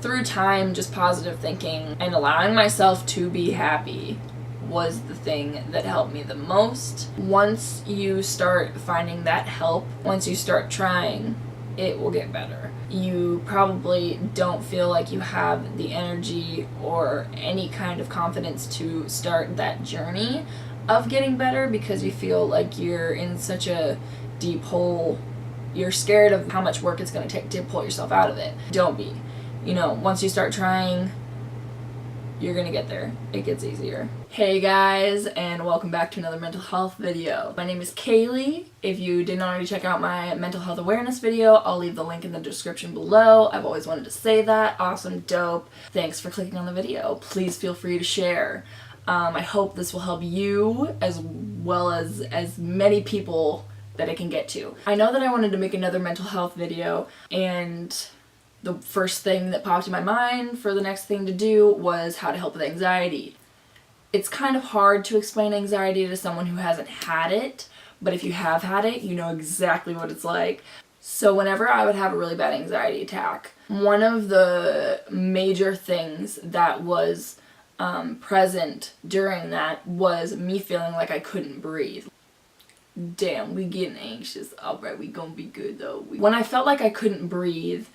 Through time, just positive thinking and allowing myself to be happy was the thing that helped me the most. Once you start finding that help, once you start trying, it will get better. You probably don't feel like you have the energy or any kind of confidence to start that journey of getting better because you feel like you're in such a deep hole. You're scared of how much work it's going to take to pull yourself out of it. Don't be. You know, once you start trying, you're gonna get there. It gets easier. Hey guys, and welcome back to another mental health video. My name is Kaylee. If you didn't already check out my mental health awareness video, I'll leave the link in the description below. I've always wanted to say that. Awesome, dope. Thanks for clicking on the video. Please feel free to share. I hope this will help you as well as many people that it can get to. I know that I wanted to make another mental health video, and the first thing that popped in my mind for the next thing to do was how to help with anxiety. It's kind of hard to explain anxiety to someone who hasn't had it, but if you have had it, you know exactly what it's like. So whenever I would have a really bad anxiety attack, one of the major things that was present during that was me feeling like I couldn't breathe. Damn, we getting anxious. Alright, we gonna be good though. When I felt like I couldn't breathe,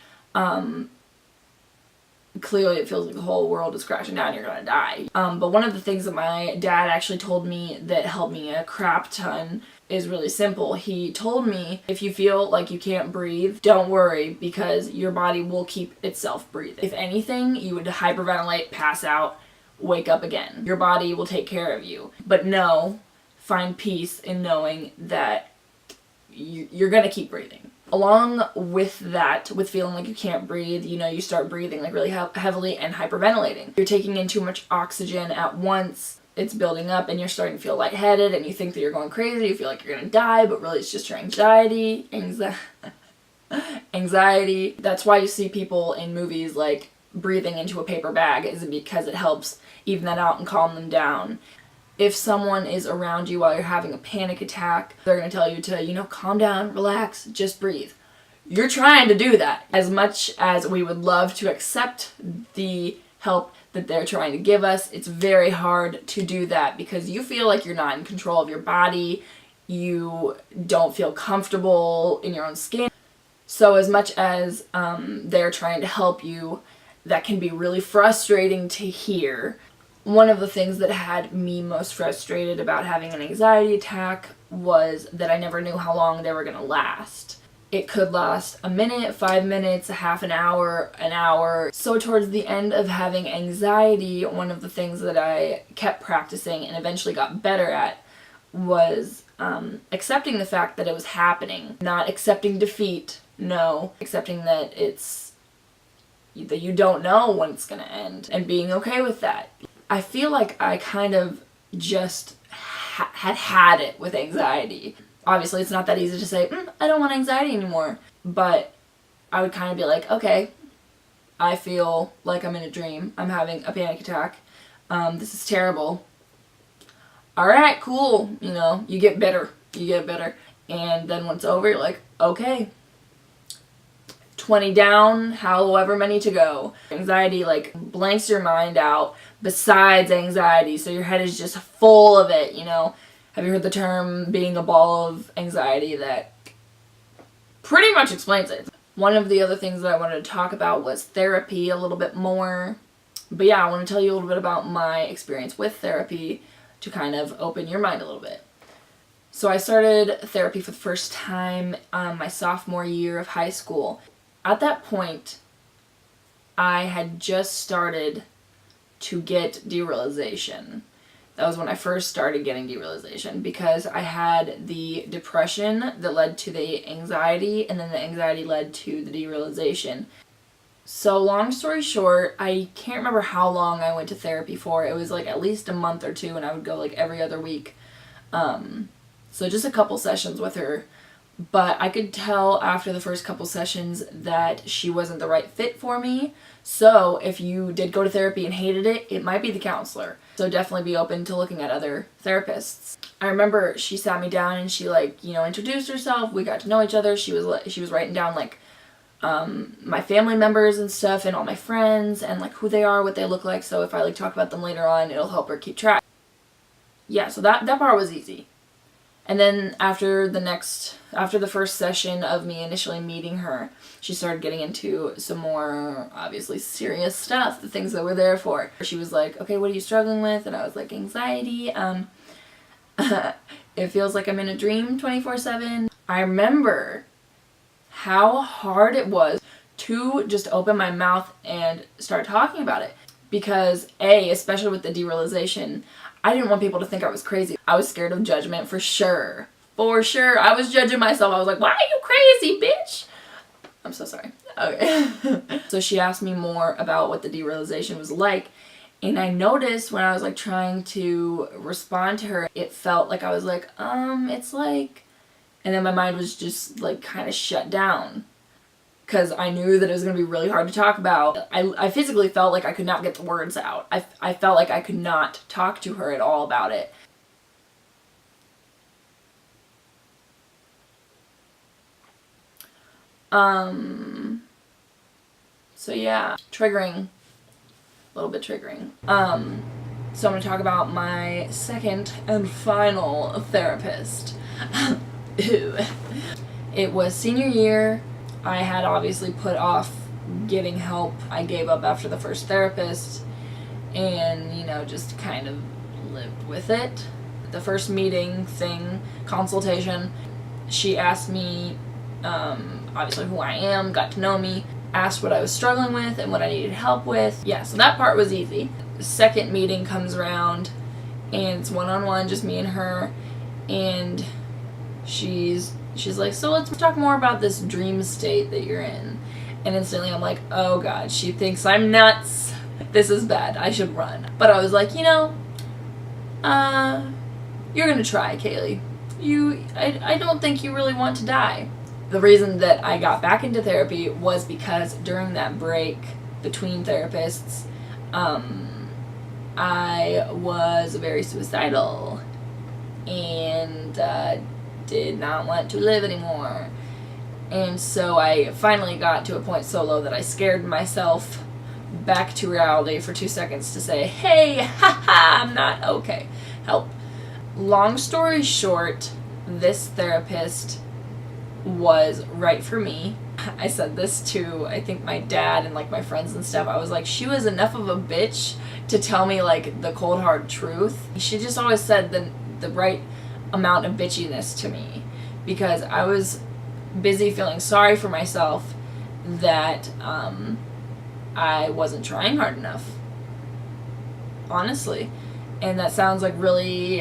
clearly it feels like the whole world is crashing down, you're gonna die. But one of the things that my dad actually told me that helped me a crap ton is really simple. He told me, if you feel like you can't breathe, don't worry, because your body will keep itself breathing. If anything, you would hyperventilate, pass out, wake up again. Your body will take care of you. But no, find peace in knowing that you're gonna keep breathing. Along with that, with feeling like you can't breathe, you know, you start breathing like really heavily and hyperventilating. You're taking in too much oxygen at once, it's building up, and you're starting to feel lightheaded, and you think that you're going crazy, you feel like you're gonna die, but really it's just your anxiety. Anxiety. That's why you see people in movies like breathing into a paper bag, is because it helps even that out and calm them down. If someone is around you while you're having a panic attack, they're going to tell you to, you know, calm down, relax, just breathe. You're trying to do that. As much as we would love to accept the help that they're trying to give us, it's very hard to do that because you feel like you're not in control of your body. You don't feel comfortable in your own skin. So as much as they're trying to help you, that can be really frustrating to hear. One of the things that had me most frustrated about having an anxiety attack was that I never knew how long they were going to last. It could last a minute, 5 minutes, a half an hour, an hour. So towards the end of having anxiety, one of the things that I kept practicing and eventually got better at was accepting the fact that it was happening. Not accepting defeat, no. Accepting that that you don't know when it's going to end and being okay with that. I feel like I kind of just had it with anxiety. Obviously, it's not that easy to say, I don't want anxiety anymore. But I would kind of be like, okay, I feel like I'm in a dream. I'm having a panic attack. This is terrible. Alright, cool. You know, you get better. You get better. And then when it's over, you're like, okay, 20 down, however many to go. Anxiety like blanks your mind out besides anxiety, so your head is just full of it, you know. Have you heard the term being a ball of anxiety? That pretty much explains it. One of the other things that I wanted to talk about was therapy a little bit more. But yeah, I want to tell you a little bit about my experience with therapy to kind of open your mind a little bit. So I started therapy for the first time my sophomore year of high school. At that point, I had just started to get derealization. That was when I first started getting derealization because I had the depression that led to the anxiety, and then the anxiety led to the derealization. So long story short, I can't remember how long I went to therapy for. It was like at least a month or two, and I would go like every other week. So just a couple sessions with her. But I could tell after the first couple sessions that she wasn't the right fit for me. So if you did go to therapy and hated it, it might be the counselor. So definitely be open to looking at other therapists. I remember she sat me down and she introduced herself. We got to know each other. She was writing down my family members and stuff, and all my friends, and like who they are, what they look like, so if I like talk about them later on, it'll help her keep track. Yeah, so that part was easy. And then after the first session of me initially meeting her, she started getting into some more obviously serious stuff, the things that we're there for. She was like, okay, what are you struggling with? And I was like, anxiety. It feels like I'm in a dream 24/7. I remember how hard it was to just open my mouth and start talking about it. Because especially with the derealization, I didn't want people to think I was crazy. I was scared of judgment for sure. For sure. I was judging myself. I was like, why are you crazy, bitch? I'm so sorry. Okay. So she asked me more about what the derealization was like. And I noticed when I was like trying to respond to her, it felt like I was like, it's like, and then my mind was just like kind of shut down. Because I knew that it was going to be really hard to talk about. I physically felt like I could not get the words out. I felt like I could not talk to her at all about it. So yeah, triggering. A little bit triggering. So I'm going to talk about my second and final therapist. Ew. It was senior year. I had obviously put off getting help. I gave up after the first therapist and, just kind of lived with it. The first meeting thing, consultation, she asked me, obviously who I am, got to know me, asked what I was struggling with and what I needed help with. Yeah, so that part was easy. The second meeting comes around and it's one-on-one, just me and her, and she's like, so let's talk more about this dream state that you're in. And instantly I'm like, oh god, she thinks I'm nuts. This is bad. I should run. But I was like, you're gonna try, Kaylee. I don't think you really want to die. The reason that I got back into therapy was because during that break between therapists, I was very suicidal and did not want to live anymore. And so I finally got to a point so low that I scared myself back to reality for 2 seconds to say, hey, haha, I'm not okay. Help. Long story short, this therapist was right for me. I said this to, I think, my dad and like my friends and stuff. I was like, she was enough of a bitch to tell me like the cold hard truth. She just always said the right amount of bitchiness to me because I was busy feeling sorry for myself that I wasn't trying hard enough, honestly. And that sounds like really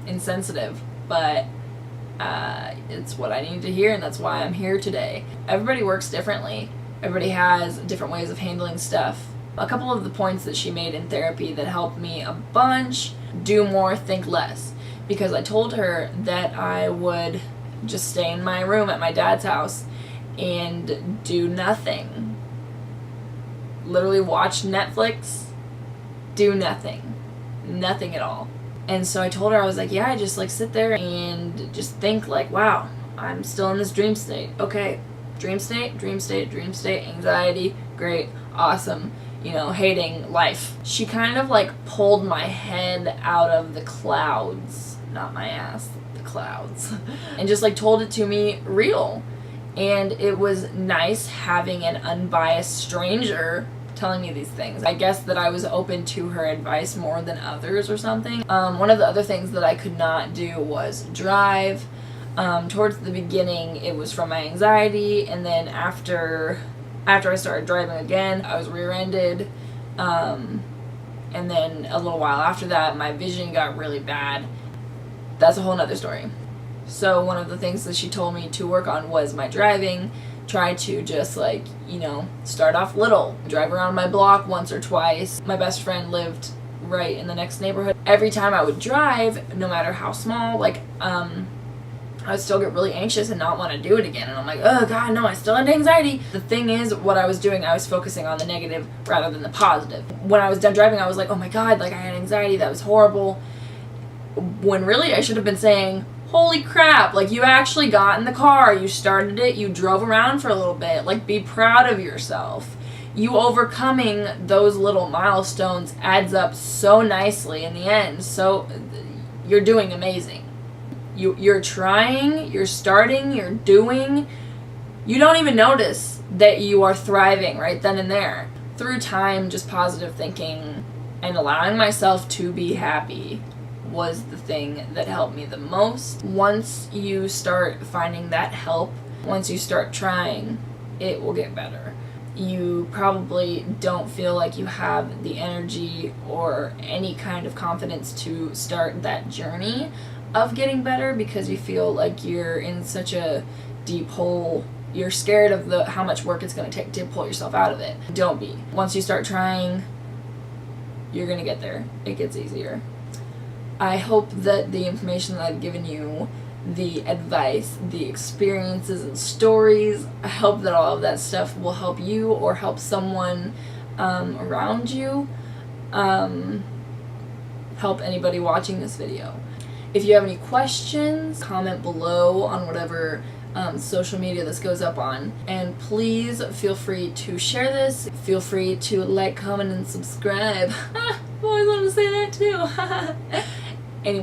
insensitive, but it's what I need to hear, and that's why I'm here today. Everybody works differently. Everybody has different ways of handling stuff. A couple of the points that she made in therapy that helped me a bunch: do more, think less. Because I told her that I would just stay in my room at my dad's house and do nothing. Literally watch Netflix, do nothing. Nothing at all. And so I told her, I was like, yeah, I just like sit there and just think like, wow, I'm still in this dream state. Okay, dream state, anxiety, great, awesome, hating life. She kind of like pulled my head out of the clouds, not my ass, the clouds, and just like told it to me real. And it was nice having an unbiased stranger telling me these things. I guess that I was open to her advice more than others or something. One of the other things that I could not do was drive. Towards the beginning, it was from my anxiety, and then after I started driving again, I was rear-ended. And then a little while after that, my vision got really bad. That's a whole nother story. So one of the things that she told me to work on was my driving. Try to just like, start off little. Drive around my block once or twice. My best friend lived right in the next neighborhood. Every time I would drive, no matter how small, like, I would still get really anxious and not want to do it again. And I'm like, oh god, no, I still had anxiety. The thing is, what I was doing, I was focusing on the negative rather than the positive. When I was done driving, I was like, oh my god, like I had anxiety, that was horrible. When really I should have been saying, holy crap, like you actually got in the car, you started it, you drove around for a little bit, like be proud of yourself. You overcoming those little milestones adds up so nicely in the end, so you're doing amazing. You're trying, you're starting, you're doing. You don't even notice that you are thriving right then and there. Through time, just positive thinking and allowing myself to be happy was the thing that helped me the most. Once you start finding that help, once you start trying, it will get better. You probably don't feel like you have the energy or any kind of confidence to start that journey of getting better because you feel like you're in such a deep hole. You're scared of how much work it's going to take to pull yourself out of it. Don't be. Once you start trying, you're going to get there. It gets easier. I hope that the information that I've given you, the advice, the experiences and stories, I hope that all of that stuff will help you or help someone around you, help anybody watching this video. If you have any questions, comment below on whatever social media this goes up on. And please feel free to share this. Feel free to like, comment, and subscribe. I always wanted to say that too. Anyway.